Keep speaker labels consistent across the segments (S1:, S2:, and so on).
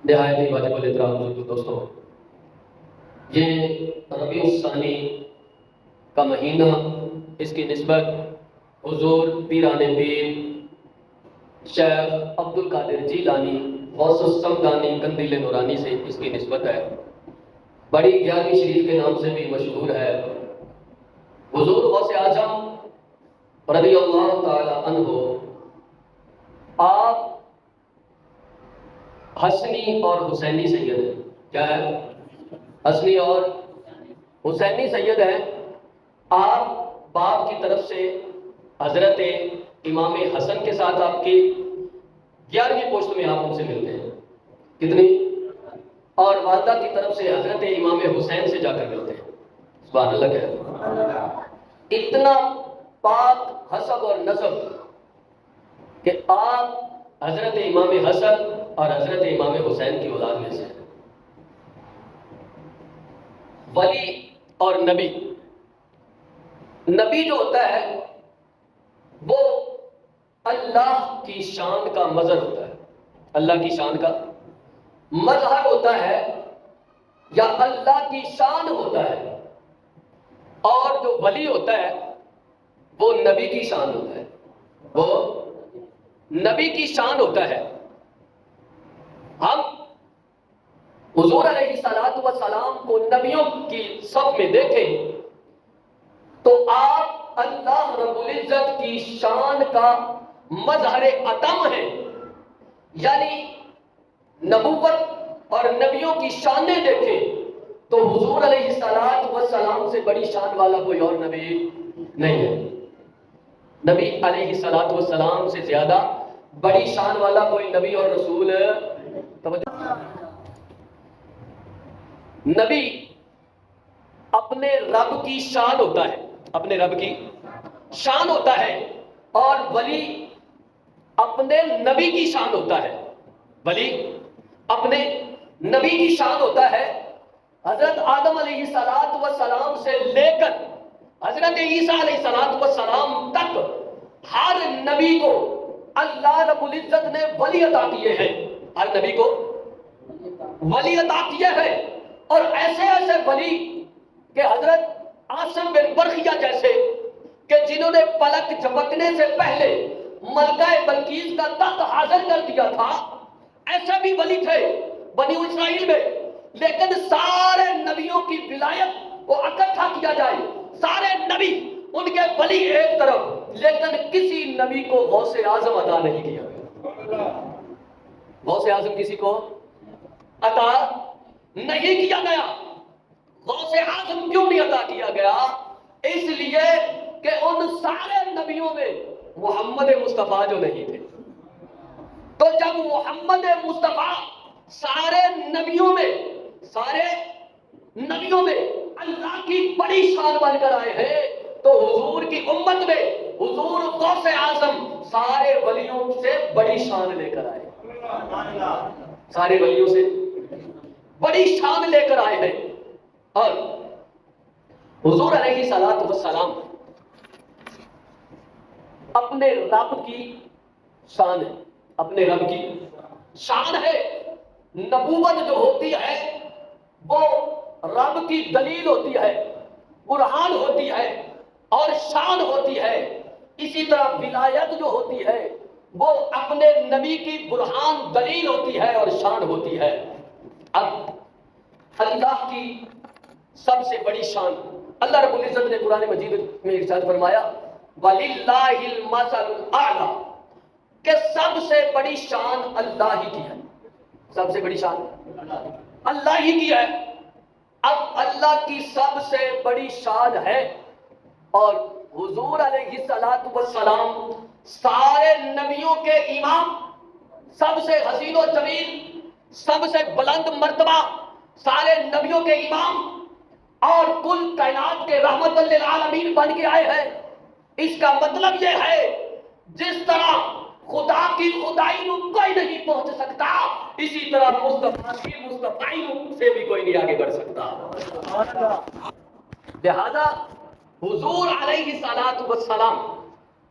S1: نہایت ہی واجب الاحترام بزرگ دوستوں، یہ ربیع الثانی کا مہینہ، اس کی نسبت حضور پیران پیر شیخ عبد القادر جیلانی غوث السمدانی قندیل نورانی سے اس کی نسبت ہے۔ بڑی 11ویں شریف کے نام سے بھی مشہور ہے۔ حضور غوث اعظم رضی اللہ تعالی عنہ آپ حسنی اور حسینی سید ہیں۔ کیا ہے؟ حسنی اور حسینی سید ہیں۔ آپ باپ کی طرف سے حضرت امام حسن کے ساتھ آپ کی 11ویں پوسٹ میں آپ ان سے ملتے ہیں۔ کتنی؟ اور والدہ کی طرف سے حضرت امام حسین سے جا کر ملتے ہیں۔ سبحان اللہ کہہ۔ اتنا پاک حسب اور نسب کہ آپ حضرت امام حسن اور حضرت امام حسین کی اولاد میں سے ہیں۔ ولی اور نبی، نبی جو ہوتا ہے وہ اللہ کی شان کا مظہر ہوتا ہے، اللہ کی شان کا مظہر ہوتا ہے یا اللہ کی شان ہوتا ہے۔ اور جو ولی ہوتا ہے وہ نبی کی شان ہوتا ہے، وہ نبی کی شان ہوتا ہے۔ ہم حضور علیہ الصلوۃ والسلام کو نبیوں کی صف میں دیکھیں تو آپ اللہ رب العزت کی شان کا مظہر اتم ہیں، یعنی نبوت اور نبیوں کی شانیں دیکھیں تو حضور علیہ الصلوۃ والسلام سے بڑی شان والا کوئی اور نبی نہیں ہے۔ نبی علیہ الصلوۃ والسلام سے زیادہ بڑی شان والا کوئی نبی اور رسول نبی اپنے رب کی شان ہوتا ہے، اپنے رب کی شان ہوتا ہے، اور ولی اپنے نبی کی شان ہوتا ہے۔ ولی اپنے نبی کی شان ہوتا ہے۔ حضرت آدم علیہ السلام سے لے کر حضرت عیسیٰ علیہ السلام تک ہر نبی کو اللہ رب العزت نے ولی عطا کیے ہیں، ہر نبی کو ولی عطا کیے ہیں۔ اور ایسے ایسے ولی کہ حضرت عاصم بن برخیہ جیسے کہ جنہوں نے پلک جھپکنے سے پہلے ملکہ بلقیس کا تخت حاضر کر دیا تھا، ایسے بھی ولی تھے بنی اسرائیل میں۔ لیکن سارے نبیوں کی ولایت کو اکٹھا کیا جائے، سارے نبی ان کے ولی ایک طرف، لیکن کسی نبی کو غوث اعظم عطا نہیں کیا گیا۔ غوث اعظم کسی کو عطا نہیں کیا گیا۔ غوث اعظم کیوں نہیں عطا کیا گیا؟ اس لیے کہ ان سارے نبیوں میں محمد مصطفیٰ جو نہیں تھے۔ تو جب محمد مصطفیٰ سارے نبیوں میں اللہ کی بڑی شان بن کر آئے ہیں، تو حضور کی امت میں حضور غوث اعظم سارے ولیوں سے بڑی شان لے کر آئے، سارے ولیوں سے بڑی شان لے کر آئے ہیں۔ اور حضور علیہ الصلوۃ والسلام اپنے رب کی شان ہے، اپنے رب کی شان ہے۔ نبوت جو ہوتی ہے وہ رب کی دلیل ہوتی ہے، برہان ہوتی ہے اور شان ہوتی ہے۔ اسی طرح ولایت جو ہوتی ہے وہ اپنے نبی کی برہان دلیل ہوتی ہے اور شان ہوتی ہے۔ اب اللہ کی سب سے بڑی شان، اللہ رب العزت نے قرآن مجید میں ارشاد فرمایا وَلِلَّهِ الْمَثَلُ الْأَعْلَىٰ، کہ سب سے بڑی شان اللہ ہی کی ہے، سب سے بڑی شان اللہ ہی کی ہے۔ اب اللہ کی سب سے بڑی شان ہے اور حضور علیہ السلام سارے نبیوں کے امام، سب سے حسین و جمیل، سب سے بلند مرتبہ، سارے نبیوں کے امام اور کل کائنات کے رحمت للعالمین بن کے آئے ہیں۔ اس کا مطلب یہ ہے جس طرح خدا کی خدائی میں کوئی نہیں پہنچ سکتا، اسی طرح مصطفیٰ کی مصطفائی سے بھی کوئی نہیں آگے بڑھ سکتا۔ لہذا حضور علیہ الصلوۃ والسلام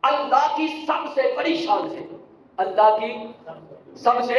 S1: اللہ کی سب سے بڑی شان ہے، اللہ کی سب سے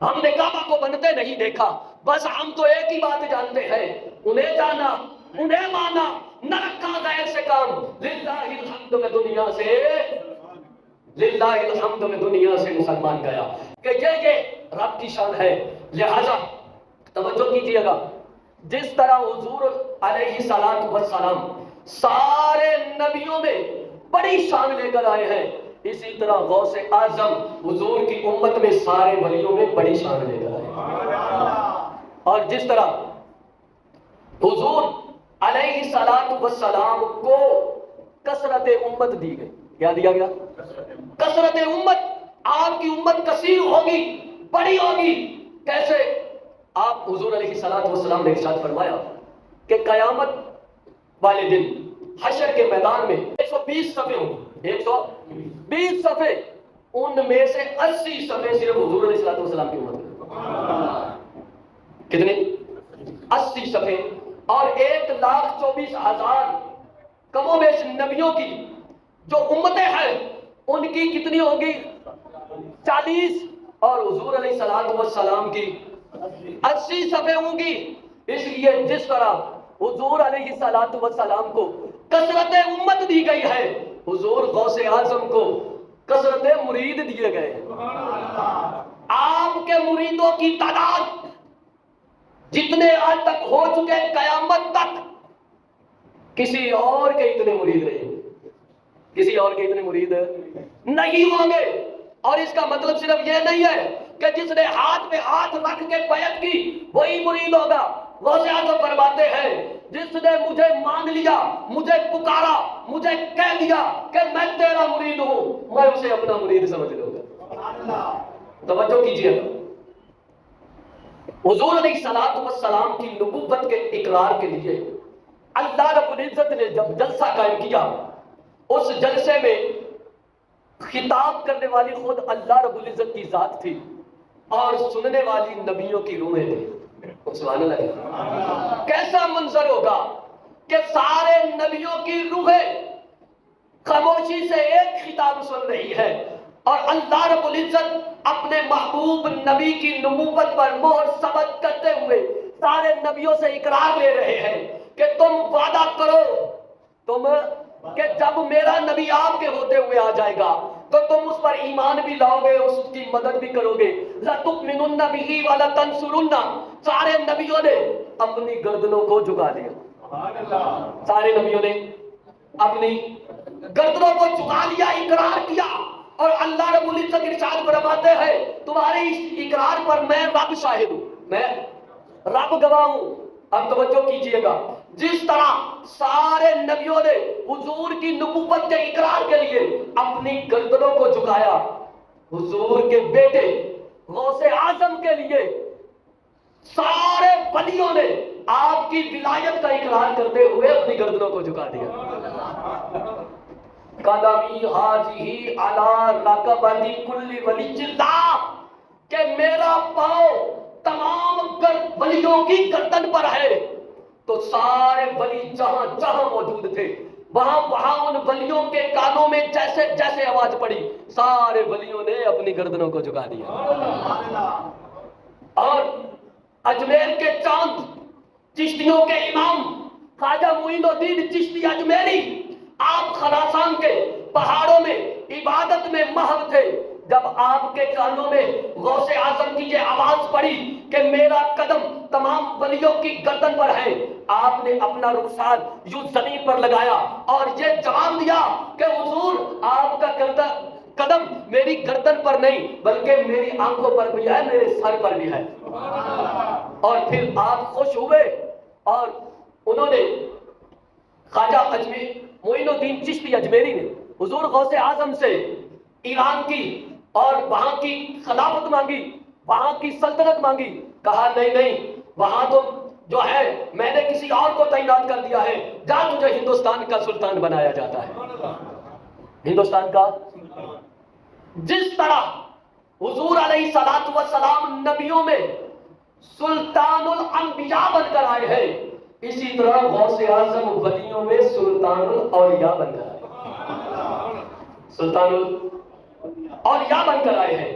S1: ہم نے کعبہ کو بنتے نہیں دیکھا، بس ہم تو ایک ہی بات جانتے ہیں، انہیں جانا، انہیں مانا، نہ رکھا غیر سے کام۔ للہ الحمد میں دنیا سے، للہ الحمد میں دنیا سے مسلمان گیا کہ یہ رب کی شان ہے۔ لہذا توجہ کیجیے گا، جس طرح حضور علیہ الصلوۃ والسلام سارے نبیوں میں بڑی شان لے کر آئے ہیں، اسی طرح غوث اعظم حضور کی امت میں سارے ولیوں میں بڑی شان لے کر آئے۔ اور جس طرح حضور علیہ الصلوۃ والسلام کو کثرت امت دی گئی، کیا دیا گیا؟ کثرت امت۔ آپ کی امت کثیر ہوگی، بڑی ہوگی۔ کیسے؟ آپ حضور علیہ الصلوۃ والسلام نے ارشاد فرمایا کہ قیامت والے دن حشر کے میدان میں 120 صفیں ہوں گے، 120 صفیں، ان میں سے 80 صفیں صرف حضور علیہ الصلوۃ والسلام کی امت میں۔ کتنے؟ 80 صفیں۔ اور 1,24,000 کم و بیش نبیوں کی جو امتیں ہیں ان کی کتنی ہوگی؟ 40، اور حضور علیہ الصلوۃ والسلام کی 80 صفیں ہوں گی۔ اس لیے جس طرح حضور علیہ الصلوۃ والسلام کو کثرت امت دی گئی ہے، حضور غوث اعظم کو کثرت مرید دیے گئے ہیں۔ آپ کے مریدوں کی تعداد جتنے آج تک ہو چکے قیامت تک کسی اور کے اتنے مرید نہیں، کسی اور کے اتنے مرید نہیں ہوں گے۔ اور اس کا مطلب صرف یہ نہیں ہے کہ جس نے ہاتھ میں ہاتھ رکھ کے بیعت کی وہی مرید ہوگا۔ غوث اعظم فرماتے ہیں جس نے مجھے مان لیا، مجھے پکارا، مجھے کہہ دیا کہ میں تیرا مرید ہوں، میں اسے اپنا مرید سمجھ لوں گا۔ توجہ کیجیے، حضور علیہ الصلوۃ والسلام کی نبوت کے اقرار کے لیے اللہ رب العزت نے جب جلسہ قائم کیا، اس جلسے میں خطاب کرنے والی خود اللہ رب العزت کی ذات تھی اور سننے والی نبیوں کی روحیں تھی۔ سبحان اللہ۔ کیسا منظر ہوگا کہ سارے نبیوں کی روحیں خاموشی سے ایک خطاب سن رہی ہے اور اللہ رب العزت اپنے محبوب نبی کی نبوت پر مہر ثبت کرتے ہوئے سارے نبیوں سے اقرار لے رہے ہیں کہ تم وعدہ کرو، تم کہ جب میرا نبی آپ کے ہوتے ہوئے آ جائے گا تو تم اس پر ایمان بھی لاؤ گے، اس کی مدد بھی کرو گے۔ لَتُؤْمِنُنَّ بِهِ وَلَتَنْصُرُنَّ۔ سارے نبیوں نے اپنی گردنوں کو جھکا دیا، سارے نبیوں نے اپنی گردنوں کو جھکا لیا، اقرار کیا، اور اللہ رب العزت ارشاد فرماتے ہیں تمہارے اس اقرار پر میں رب شاہد ہوں، میں رب گواہ ہوں۔ اب توجہ کیجئے گا، جس طرح سارے نبیوں نے حضور کی نبوت کے اقرار کے لیے اپنی گردنوں کو جھکایا، حضور کے بیٹے غوث اعظم کے لیے سارے ولیوں نے آپ کی ولایت کا اقرار کرتے ہوئے اپنی گردنوں کو جھکا دیا۔ قدمی حاضی علی رکبتی کل ولی اللہ، کہ میرا پاؤں تمام ولیوں کی گردن پر ہے۔ تو سارے ولی جہاں جہاں موجود تھے وہاں ان ولیوں کے کانوں میں جیسے جیسے آواز پڑی سارے ولیوں نے اپنی گردنوں کو جھکا دیا۔ اور اجمیر کے چاند، چشتیوں کے امام خواجہ معین الدین چشتی اجمیری، آپ خراسان کے پہاڑوں میں عبادت میں محو تھے، جب آپ کے کانوں میں غوث اعظم کی یہ آواز پڑی کہ میرا قدم تمام ولیوں کی گردن پر ہے، آپ نے اپنا رخسار یوں زمین پر لگایا اور یہ جواب دیا کہ حضور آپ کا قدم میری گردن پر نہیں بلکہ میری آنکھوں پر بھی ہے، میرے سر پر بھی ہے۔ اور پھر آپ خوش ہوئے اور انہوں نے خواجہ معین الدین چشتی اجمیری نے حضور غوث اعظم سے ایران کی اور وہاں کی خلافت مانگی، وہاں کی سلطنت مانگی۔ کہا نہیں نہیں، وہاں تو جو ہے میں نے کسی اور کو تعینات کر دیا ہے، جا تجھے ہندوستان کا سلطان بنایا جاتا ہے، ہندوستان کا۔ جس طرح حضور علیہ الصلوۃ والسلام نبیوں میں سلطان الانبیاء بن کر آئے ہیں، اسی طرح غوث اعظم ولیوں میں سلطان الاولیاء بن کر آئے، سلطان الاولیاء بن کر آئے ہیں۔